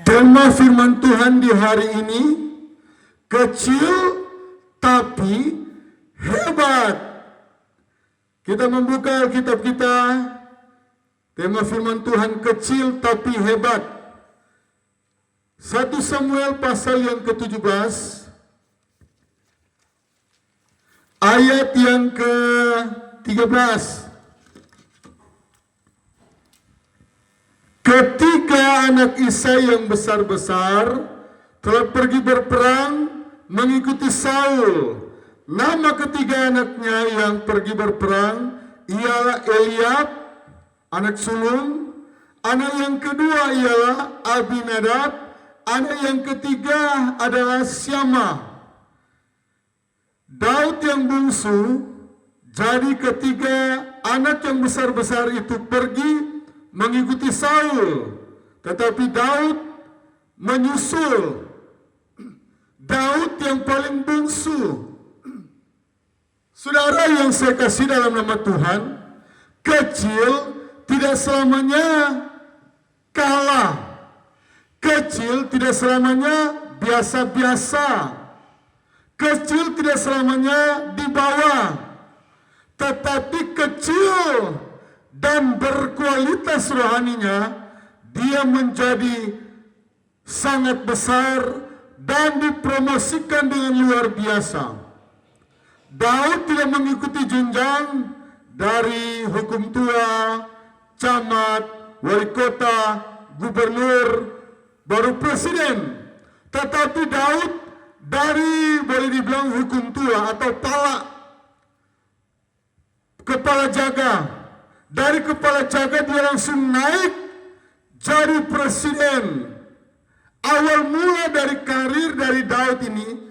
Tema firman Tuhan di hari ini, kecil tapi hebat. Kita membuka Alkitab kita, tema firman Tuhan kecil tapi hebat. 1 Samuel pasal yang ke-17, ayat yang ke-13. Ketiga anak Isai yang besar-besar telah pergi berperang mengikuti Saul. Nama ketiga anaknya yang pergi berperang ialah Eliab, anak sulung. Anak yang kedua ialah Abinadab. Anak yang ketiga adalah Syama. Daud yang bungsu, jadi ketiga anak yang besar-besar itu pergi mengikuti Saul, tetapi Daud menyusul. Daud yang paling bungsu. Saudara yang saya kasih dalam nama Tuhan, kecil tidak selamanya kalah. Kecil tidak selamanya biasa-biasa. Kecil tidak selamanya di bawah. Tetapi kecil dan berkualitas rohaninya, dia menjadi sangat besar dan dipromosikan dengan luar biasa. Daud tidak mengikuti jenjang dari hukum tua, camat, wali kota, gubernur, baru presiden. Tetapi Daud dari, boleh dibilang, hukum tua atau kepala jaga. Dari kepala jaga dia langsung naik jadi presiden. Awal mula dari karir dari Daud ini,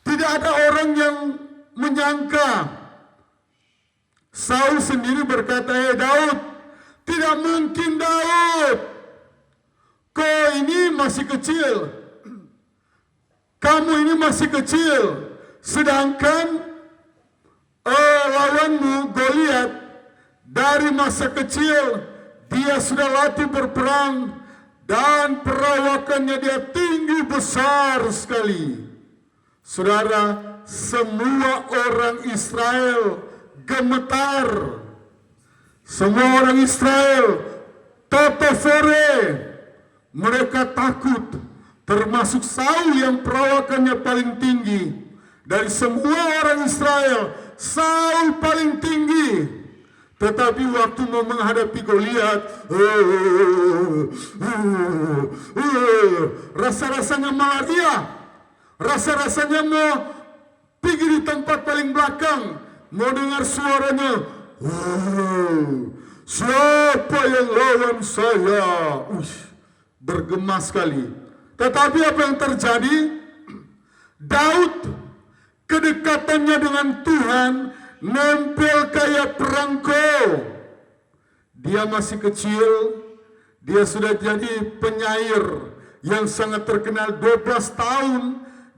tidak ada orang yang menyangka. Saul sendiri berkata, Daud, tidak mungkin Daud. Kau ini masih kecil. Kamu ini masih kecil. Sedangkan lawanmu Goliat, dari masa kecil dia sudah latih berperang dan perawakannya dia tinggi besar sekali. Saudara, semua orang Israel gemetar. Semua orang Israel totofore. Mereka takut, termasuk Saul yang perawakannya paling tinggi. Dari semua orang Israel, Saul paling tinggi. Tetapi waktu mau menghadapi Goliat, rasa-rasanya malaria, rasa-rasanya mau pergi di tempat paling belakang, mau dengar suaranya, siapa yang lawan saya? Bergema sekali. Tetapi apa yang terjadi? Daud, kedekatannya dengan Tuhan nempel kayak perangko. Dia masih kecil, dia sudah jadi penyair yang sangat terkenal. 12 tahun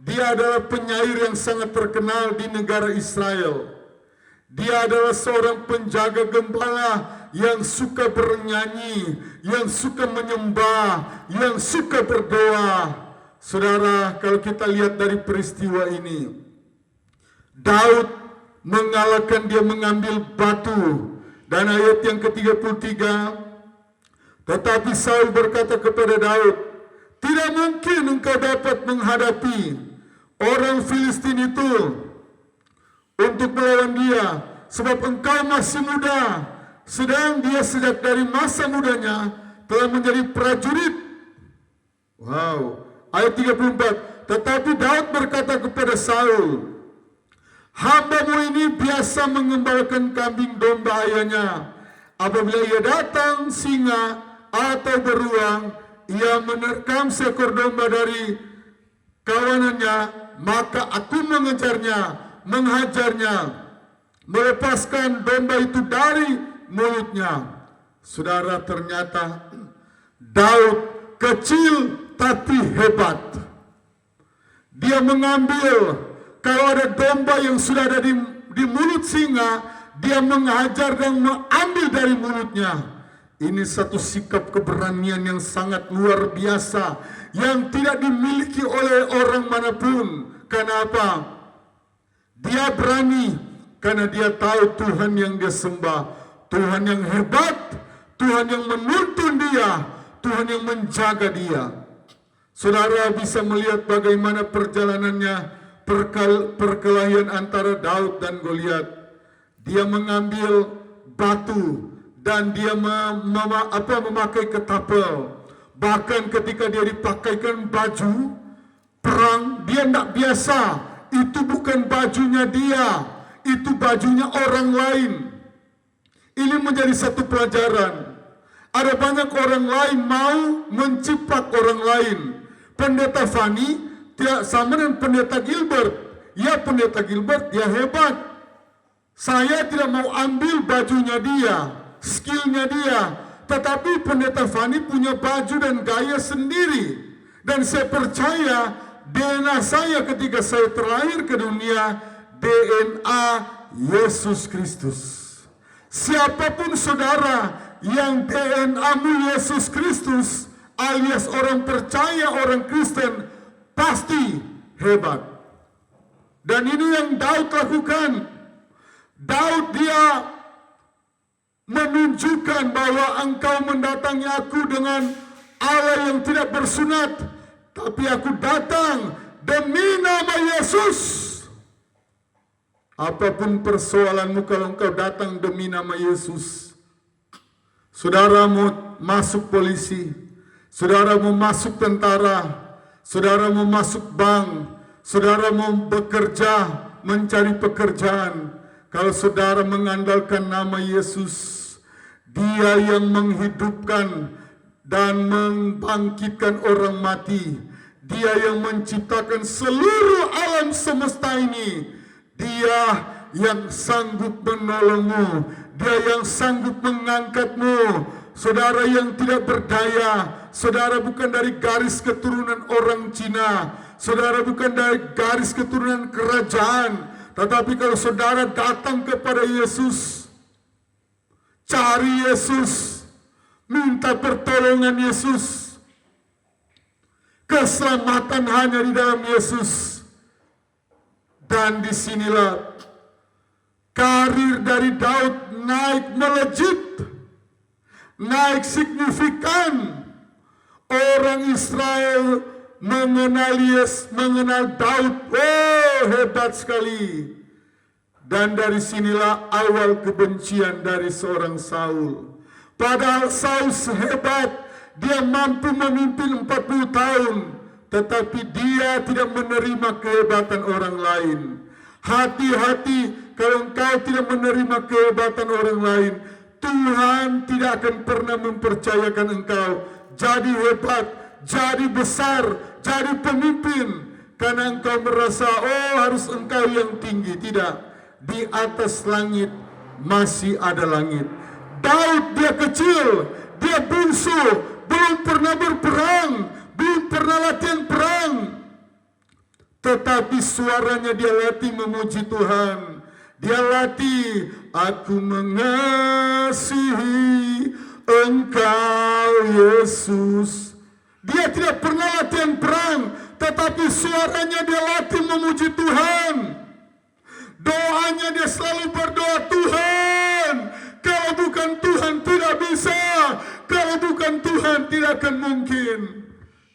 dia adalah penyair yang sangat terkenal di negara Israel. Dia adalah seorang penjaga gembala yang suka bernyanyi, yang suka menyembah, yang suka berdoa. Saudara, kalau kita lihat dari peristiwa ini, Daud mengalahkan, dia mengambil batu. Dan ayat yang ke-33, tetapi Saul berkata kepada Daud, tidak mungkin engkau dapat menghadapi orang Filistin itu untuk melawan dia, sebab engkau masih muda, sedang dia sejak dari masa mudanya telah menjadi prajurit. Wow. Ayat 34, tetapi Daud berkata kepada Saul, hambamu ini biasa mengembalakan kambing domba ayahnya. Apabila ia datang singa atau beruang, ia menerkam seekor domba dari kawanannya, maka aku mengejarnya, menghajarnya, melepaskan domba itu dari mulutnya. Saudara, ternyata Daud kecil tapi hebat. Dia mengambil, kalau ada domba yang sudah ada di mulut singa, dia menghajar dan mengambil dari mulutnya. Ini satu sikap keberanian yang sangat luar biasa yang tidak dimiliki oleh orang manapun. Kenapa? Dia berani karena dia tahu Tuhan yang dia sembah, Tuhan yang hebat, Tuhan yang menuntun dia, Tuhan yang menjaga dia. Saudara bisa melihat bagaimana perjalanannya perkelahian antara Daud dan Goliat. Dia mengambil batu dan dia memakai ketapel. Bahkan ketika dia dipakaikan baju perang, dia tidak biasa. Itu bukan bajunya dia, itu bajunya orang lain. Ini menjadi satu pelajaran. Ada banyak orang lain mau mencipak orang lain. Pendeta Fani tidak sama dengan Pendeta Gilbert. Ya, Pendeta Gilbert dia hebat. Saya tidak mau ambil bajunya dia, skillnya dia, tetapi Pendeta Fani punya baju dan gaya sendiri. Dan saya percaya DNA saya ketika saya terlahir ke dunia, DNA Yesus Kristus. Siapapun saudara yang DNA-mu Yesus Kristus, alias orang percaya, orang Kristen, pasti hebat. Dan ini yang Daud lakukan. Daud dia menunjukkan bahwa engkau mendatangi aku dengan Allah yang tidak bersunat, tapi aku datang demi nama Yesus. Apapun persoalanmu, kalau engkau datang demi nama Yesus, saudara mau masuk polisi, saudara mau masuk tentara, saudara mau masuk bank, saudara mau bekerja, mencari pekerjaan, kalau saudara mengandalkan nama Yesus, Dia yang menghidupkan dan membangkitkan orang mati, Dia yang menciptakan seluruh alam semesta ini, Dia yang sanggup menolongmu, Dia yang sanggup mengangkatmu. Saudara yang tidak berdaya, saudara bukan dari garis keturunan orang Cina, saudara bukan dari garis keturunan kerajaan, tetapi kalau saudara datang kepada Yesus, cari Yesus, minta pertolongan Yesus, keselamatan hanya di dalam Yesus. Dan disinilah karir dari Daud naik melejit, naik signifikan. Orang Israel mengenal Daud, hebat sekali. Dan dari sinilah awal kebencian dari seorang Saul. Padahal Saul sehebat, dia mampu memimpin 40 tahun, tetapi dia tidak menerima kehebatan orang lain. Hati-hati kalau engkau tidak menerima kehebatan orang lain, Tuhan tidak akan pernah mempercayakan engkau jadi hebat, jadi besar, jadi pemimpin. Karena engkau merasa, harus engkau yang tinggi. Tidak, di atas langit masih ada langit. Daud dia kecil, dia bungsu, belum pernah berperang, belum pernah latihan perang, tetapi suaranya dia latih memuji Tuhan. Dia latih, aku mengasihi Engkau Yesus. Dia tidak pernah latihan perang, tetapi suaranya dia latih memuji Tuhan. Doanya dia selalu berdoa, Tuhan, kalau bukan Tuhan tidak bisa, kalau bukan Tuhan tidak akan mungkin.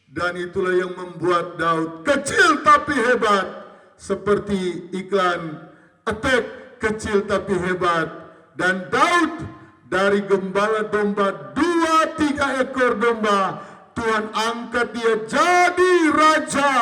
Dan itulah yang membuat Daud kecil tapi hebat, seperti iklan Attack, kecil tapi hebat. Dan Daud dari gembala domba, 2-3 ekor domba, Tuhan angkat dia jadi raja.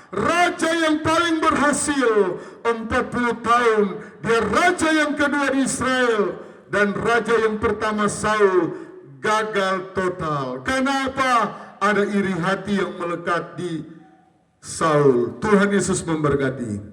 Raja yang paling berhasil 40 tahun. Dia raja yang kedua di Israel. Dan raja yang pertama Saul gagal total. Kenapa? Ada iri hati yang melekat di Saul. Tuhan Yesus memberkati.